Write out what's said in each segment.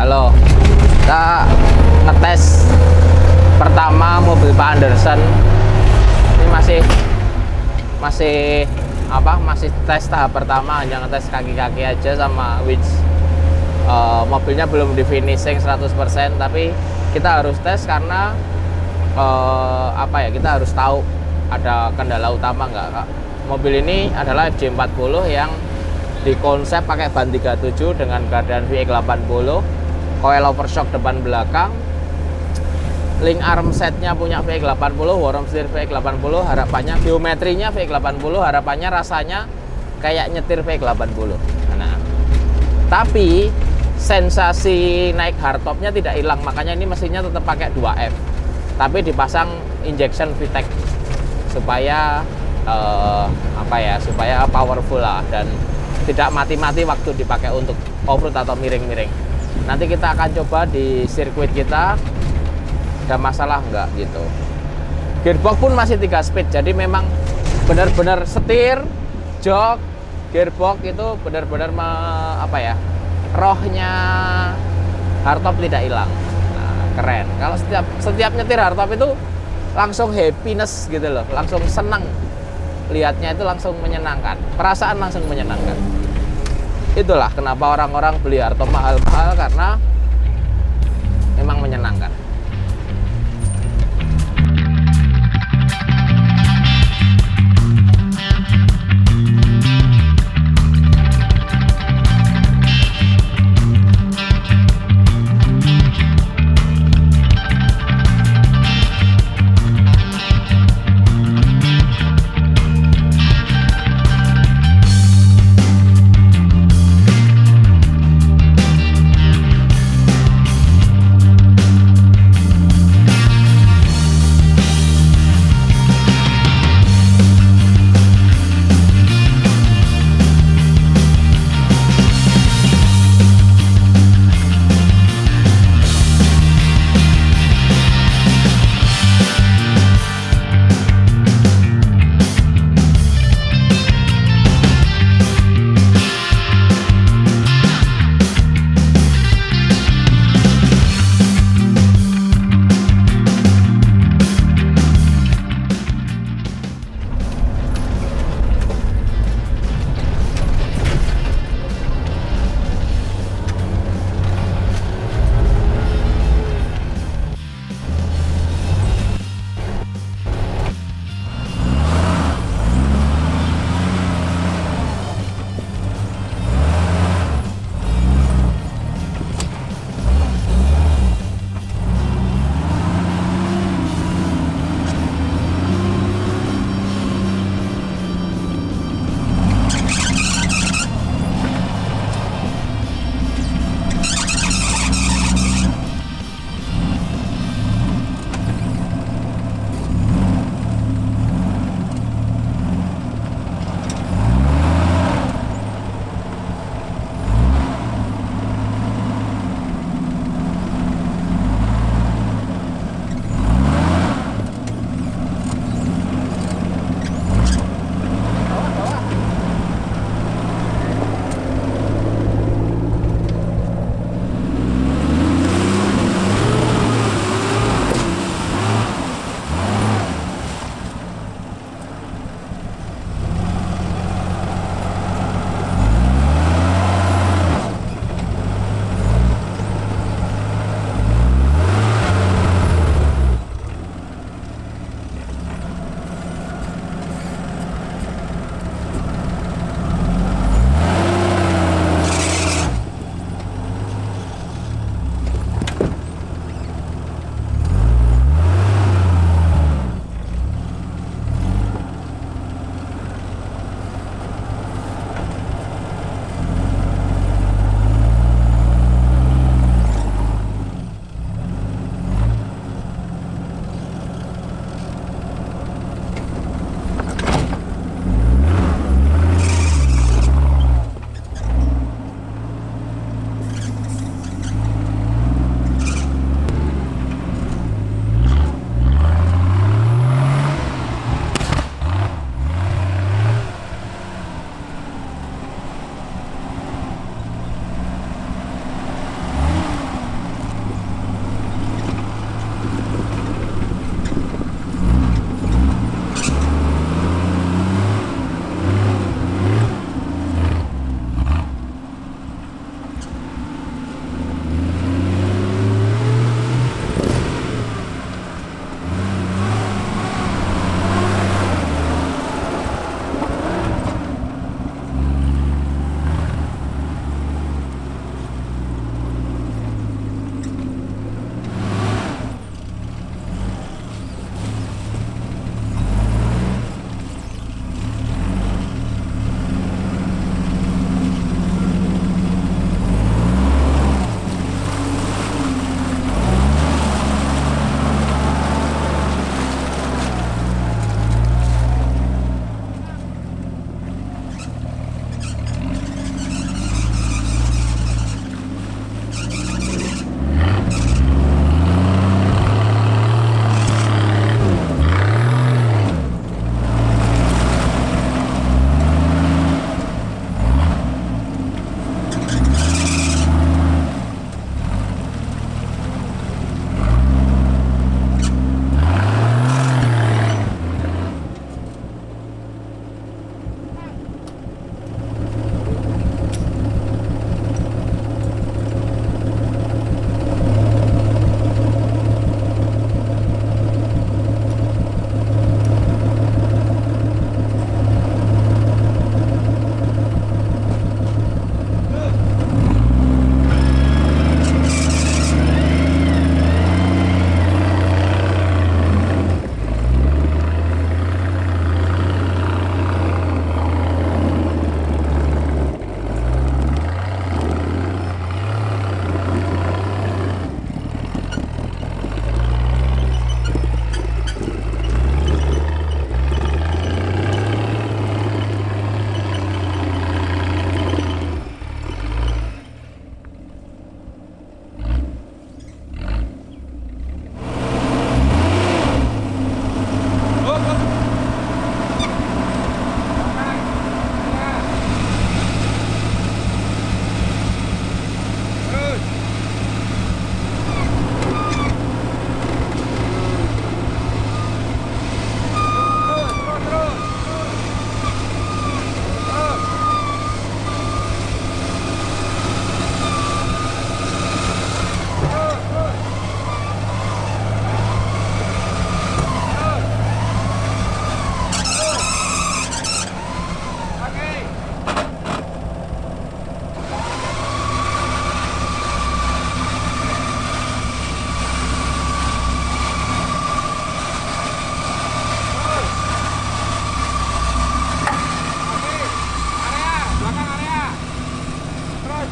Halo, kita ngetes pertama mobil Pak Anderson. Ini masih tes tahap pertama, hanya ngetes kaki-kaki aja sama winch. Mobilnya belum di finishing 100%, tapi kita harus tes karena kita harus tahu ada kendala utama nggak, Kak. Mobil ini adalah FJ40 yang dikonsep pakai ban 37 dengan keadaan VX80, coil overshock depan belakang, link arm setnya punya VX80, worm steer VX80, harapannya geometrinya VX80, harapannya rasanya kayak nyetir VX80. Nah, tapi sensasi naik hardtopnya tidak hilang, makanya ini mesinnya tetap pakai 2F, tapi dipasang injection VTEC supaya supaya powerful lah dan tidak mati-mati waktu dipakai untuk off-road atau miring-miring. Nanti kita akan coba di sirkuit kita, ada masalah enggak gitu. Gearbox pun masih 3 speed, jadi memang benar-benar setir, jok, gearbox itu benar-benar rohnya hardtop tidak hilang. Nah, keren. Kalau setiap nyetir hardtop itu langsung happiness gitu loh, langsung senang. Lihatnya itu langsung menyenangkan, perasaan langsung menyenangkan. Itulah kenapa orang-orang beli hardtop mahal-mahal, karena memang menyenangkan.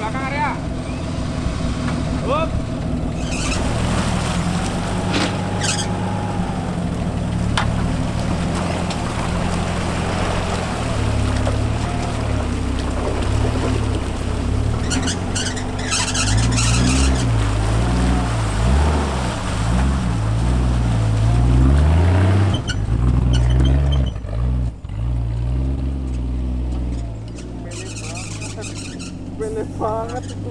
Belakang area. Up. Bener banget itu.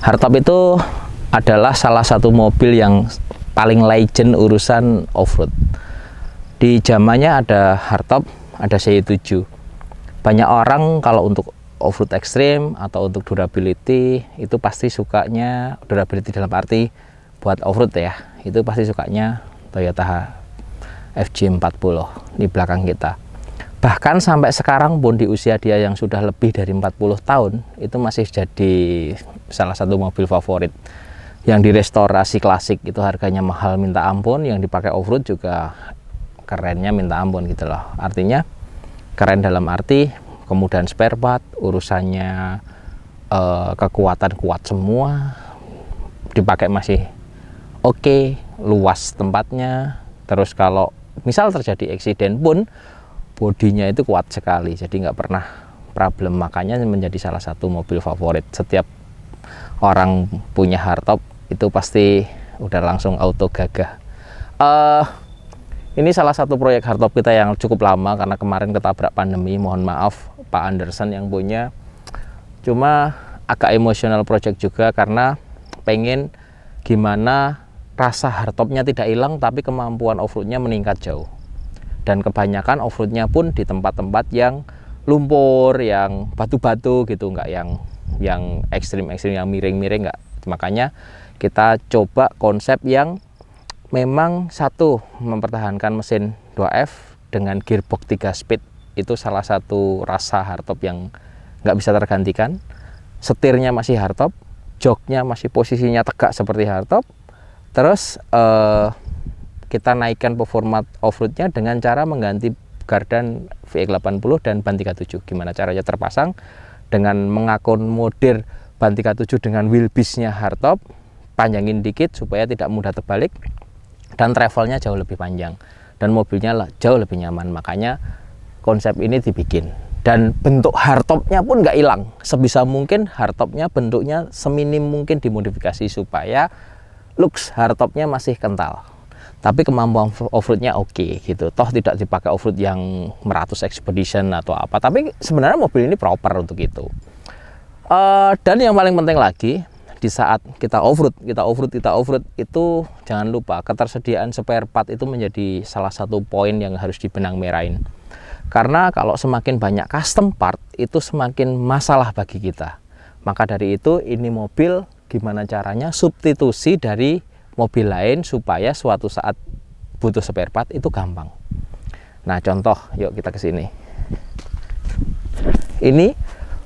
Hardtop itu adalah salah satu mobil yang paling legend urusan off-road. Di zamannya ada hardtop, ada CY7. Banyak orang kalau untuk off-road ekstrim atau untuk durability itu pasti sukanya durability dalam arti buat off-road ya. Itu pasti sukanya Toyota FJ40 di belakang kita. Bahkan sampai sekarang pun di usia dia yang sudah lebih dari 40 tahun itu masih jadi salah satu mobil favorit. Yang direstorasi klasik itu harganya mahal minta ampun, yang dipakai off-road juga kerennya minta ampun gitu loh. Artinya keren dalam arti kemudahan spare part, urusannya kekuatan kuat semua, dipakai masih oke, luas tempatnya. Terus kalau misal terjadi eksiden pun bodinya itu kuat sekali, jadi nggak pernah problem. Makanya menjadi salah satu mobil favorit. Setiap orang punya hardtop itu pasti udah langsung auto gagah. Ini salah satu proyek hardtop kita yang cukup lama karena kemarin ketabrak pandemi. Mohon maaf Pak Anderson yang punya. Cuma agak emosional project juga karena pengen gimana rasa hardtopnya tidak hilang tapi kemampuan off-roadnya meningkat jauh. Dan kebanyakan off-roadnya pun di tempat-tempat yang lumpur, yang batu-batu gitu, nggak yang ekstrim-ekstrim, yang miring-miring, nggak. Makanya kita coba konsep yang memang satu mempertahankan mesin 2F dengan gearbox 3 speed. Itu salah satu rasa hardtop yang nggak bisa tergantikan. Setirnya masih hardtop, joknya masih posisinya tegak seperti hardtop. Terus kita naikkan performa off-roadnya dengan cara mengganti gardan VX80 dan ban 37. Gimana caranya terpasang? Dengan mengakomodir ban 37 dengan wheelbase-nya hardtop, panjangin dikit supaya tidak mudah terbalik, dan travelnya jauh lebih panjang, dan mobilnya jauh lebih nyaman. Makanya konsep ini dibikin. Dan bentuk hardtopnya pun nggak hilang. Sebisa mungkin hardtopnya bentuknya seminim mungkin dimodifikasi supaya looks hardtopnya masih kental. Tapi kemampuan off-roadnya oke gitu. Toh tidak dipakai off-road yang meratus expedition atau apa. Tapi sebenarnya mobil ini proper untuk itu. Dan yang paling penting lagi, di saat kita off-road itu jangan lupa ketersediaan spare part itu menjadi salah satu poin yang harus dibenang merahin. Karena kalau semakin banyak custom part itu semakin masalah bagi kita. Maka dari itu ini mobil gimana caranya substitusi dari mobil lain supaya suatu saat butuh spare part itu gampang. Nah contoh, yuk kita ke sini. Ini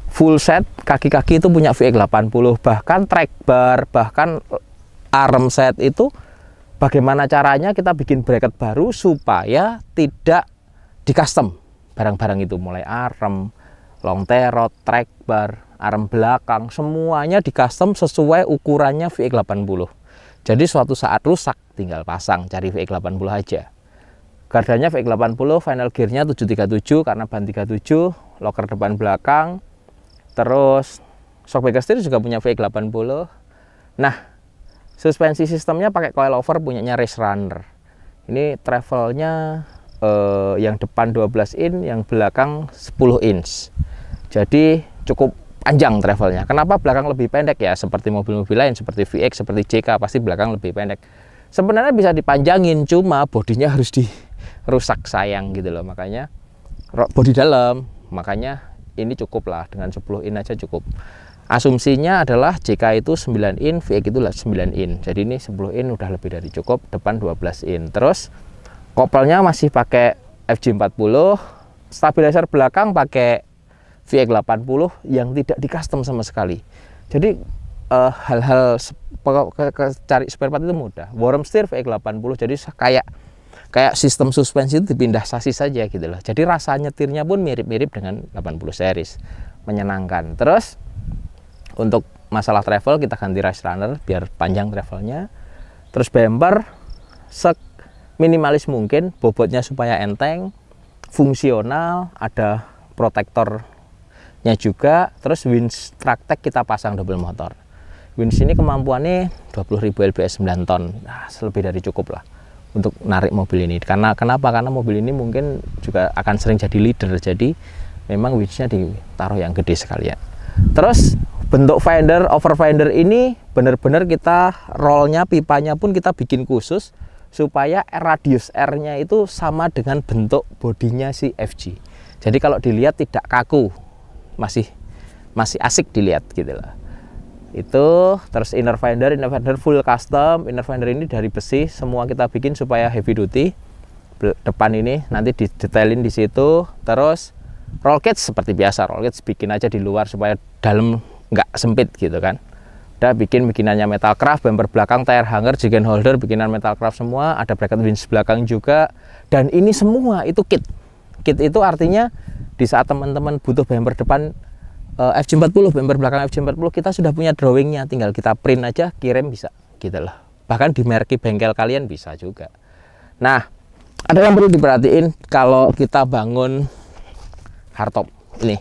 full set kaki-kaki itu punya VX80, bahkan track bar, bahkan arm set itu bagaimana caranya kita bikin bracket baru supaya tidak di custom barang-barang itu, mulai arm, long terot, track bar, arm belakang, semuanya di custom sesuai ukurannya VX80. Jadi suatu saat rusak tinggal pasang, cari VX80 aja. Gardanya VX80, final gearnya 737 karena ban 37, loker depan belakang. Terus shockbreaker setir juga punya VX80. Nah, Suspensi sistemnya pakai coilover punyanya Race Runner. Ini travelnya yang depan 12 in, yang belakang 10 inch. Jadi cukup panjang travelnya. Kenapa belakang lebih pendek ya? Seperti mobil-mobil lain, seperti VX, seperti JK, pasti belakang lebih pendek. Sebenarnya bisa dipanjangin, cuma bodinya harus dirusak sayang gitu loh. Makanya bodi dalam, makanya ini cukup lah, dengan 10 in aja cukup. Asumsinya adalah JK itu 9 in, VX itu 9 in. Jadi ini 10 in udah lebih dari cukup, depan 12 in. Terus kopelnya masih pakai FJ40, stabilizer belakang pakai VX80 yang tidak di custom sama sekali. Jadi hal-hal cari spare part itu mudah. Worm steer VX80, jadi kayak sistem suspensi itu dipindah sasis saja gitu loh. Jadi rasa nyetirnya pun mirip-mirip dengan 80 series. Menyenangkan. Terus untuk masalah travel kita ganti Race Runner biar panjang travelnya. Terus bumper seminimalis mungkin, bobotnya supaya enteng, fungsional, ada protektornya juga. Terus winch Tractech kita pasang double motor. Winch ini kemampuannya 20.000 lbs 9 ton. Nah, lebih dari cukup lah untuk narik mobil ini. Kenapa? Karena mobil ini mungkin juga akan sering jadi leader. Jadi memang winchnya ditaruh yang gede sekalian. Terus bentuk fender, over fender ini benar-benar kita rollnya, pipanya pun kita bikin khusus supaya radius R-nya itu sama dengan bentuk bodinya si FJ. Jadi kalau dilihat tidak kaku, masih asik dilihat gitu loh. Itu terus inner fender full custom. Inner fender ini dari besi, semua kita bikin supaya heavy duty. Depan ini nanti didetailin di situ. Terus roll cage seperti biasa, roll cage bikin aja di luar supaya dalam nggak sempit gitu kan. Udah bikinannya Metalcraft, bumper belakang, tire hanger, jig and holder bikinan Metalcraft semua, ada bracket winch belakang juga. Dan ini semua itu kit. Kit itu artinya di saat teman-teman butuh bumper depan FJ40, bumper belakang FJ40, kita sudah punya drawingnya, tinggal kita print aja, kirim bisa gitu loh. Bahkan di merki bengkel kalian bisa juga. Nah, ada yang perlu diperhatiin kalau kita bangun hardtop ini.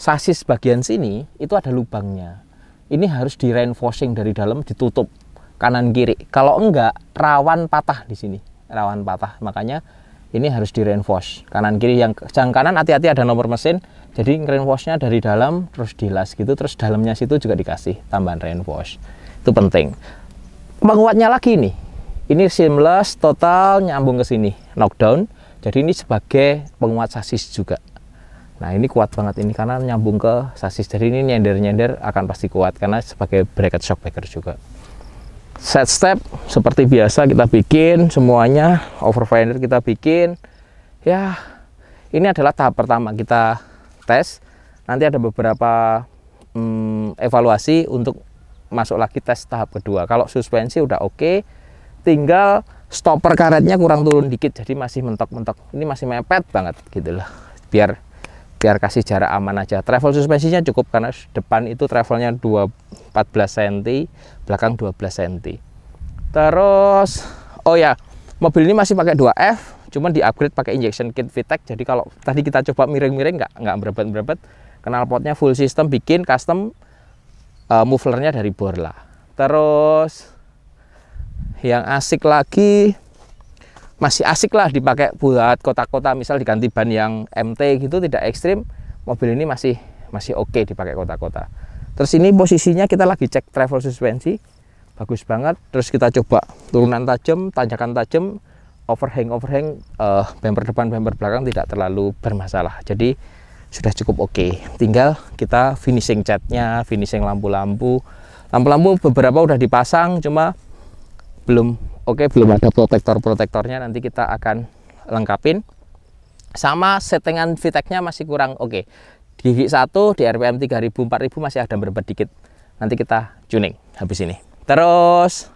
Sasis bagian sini itu ada lubangnya. Ini harus di reinforcing dari dalam, ditutup kanan kiri. Kalau enggak rawan patah di sini, rawan patah. Makanya ini harus di reinforce kanan kiri. Yang kanan hati-hati ada nomor mesin. Jadi reinforce-nya dari dalam terus dilas gitu, terus dalamnya situ juga dikasih tambahan reinforce. Itu penting. Penguatnya lagi nih. Ini seamless total nyambung ke sini, knockdown. Jadi ini sebagai penguat sasis juga. Nah ini kuat banget ini karena nyambung ke sasis. Jadi ini nyender-nyender akan pasti kuat karena sebagai bracket shock breaker juga. Set step seperti biasa kita bikin semuanya, over fender kita bikin. Ya ini adalah tahap pertama kita tes. Nanti ada beberapa evaluasi untuk masuk lagi tes tahap kedua. Kalau suspensi udah oke, tinggal stopper karetnya kurang turun dikit. Jadi masih mentok-mentok. Ini masih mepet banget gitu loh. Biar kasih jarak aman aja. Travel suspensinya cukup karena depan itu travelnya 14 cm, belakang 12 cm. Terus oh ya, mobil ini masih pakai 2F, cuman di upgrade pakai injection kit VTEC. Jadi kalau tadi kita coba miring-miring nggak berebet-berebet. Knalpotnya full system, bikin custom, mufflernya dari Borla. Terus yang asik lagi, masih asik lah dipakai buat kota-kota, misal diganti ban yang MT gitu, tidak ekstrim. Mobil ini masih oke dipakai kota-kota. Terus ini posisinya kita lagi cek travel suspensi, bagus banget. Terus kita coba turunan tajam, tanjakan tajam, overhang, bumper depan, bumper belakang tidak terlalu bermasalah. Jadi sudah cukup oke. Tinggal kita finishing catnya, finishing lampu-lampu. Lampu-lampu beberapa udah dipasang, cuma belum belum ada protektornya, nanti kita akan lengkapin. Sama settingan VTEC-nya masih kurang oke. Di gigi 1 di RPM 3000 4000 masih ada berebet dikit. Nanti kita tuning habis ini. Terus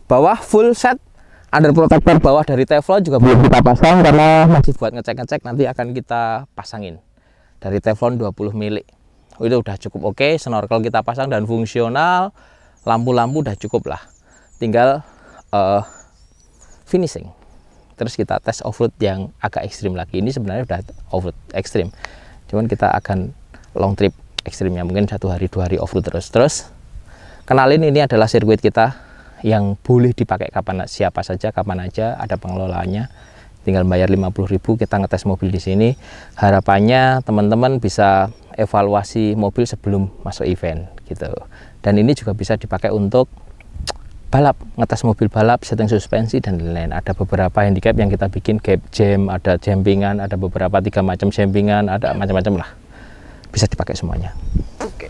bawah full set, under protector bawah dari Teflon juga belum kita pasang karena masih buat ngecek-ngecek, nanti akan kita pasangin. Dari Teflon 20 mili. Itu udah cukup oke, snorkel kita pasang dan fungsional. Lampu-lampu udah cukup lah. Tinggal finishing. Terus kita tes off-road yang agak ekstrim lagi. Ini sebenarnya udah off-road ekstrim, cuman kita akan long trip ekstrimnya, mungkin 1 hari 2 hari off-road terus kenalin, ini adalah sirkuit kita yang boleh dipakai siapa saja, kapan aja, ada pengelolaannya. Tinggal bayar 50.000, kita ngetes mobil di sini. Harapannya teman-teman bisa evaluasi mobil sebelum masuk event gitu. Dan ini juga bisa dipakai untuk balap, ngetes mobil balap, setting suspensi dan lain-lain. Ada beberapa handicap yang kita bikin, gap jam, ada jampingan, ada beberapa 3 macam jampingan, ada macam-macam lah. Bisa dipakai semuanya. Oke.